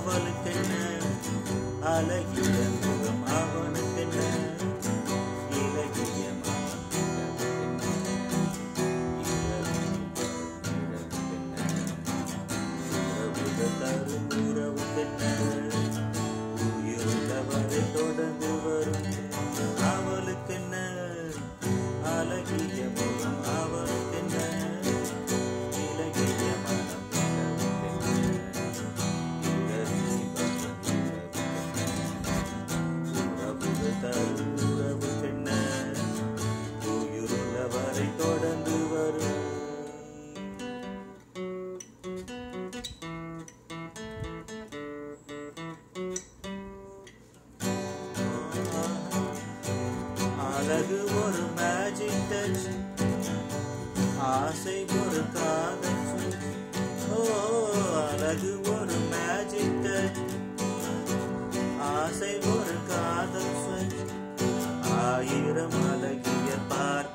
அவளுக்கென்ன அழகிய முகம் அவனுக்கென்ன இலகிய மனம் தரும் உறவுக்கென்ன உயிருள்ளவரை தொடர்ந்து வரும் அவளுக்கென்ன அழகிய முகம் அவளுக்கென்ன இலகிய மனம் உறவுக்கென்ன உயிருள்ளவரை தொடர்ந்து வரும். அழகு ஒரு மேஜிக் டச், ஆசை ஒரு காதல் சுவிட்ச். ஓ அழகு ஒரு மேஜிக் டச், ஆசை ஒரு காதல் சுவிட்ச். ஆயிரம் அழகிய பார்க்க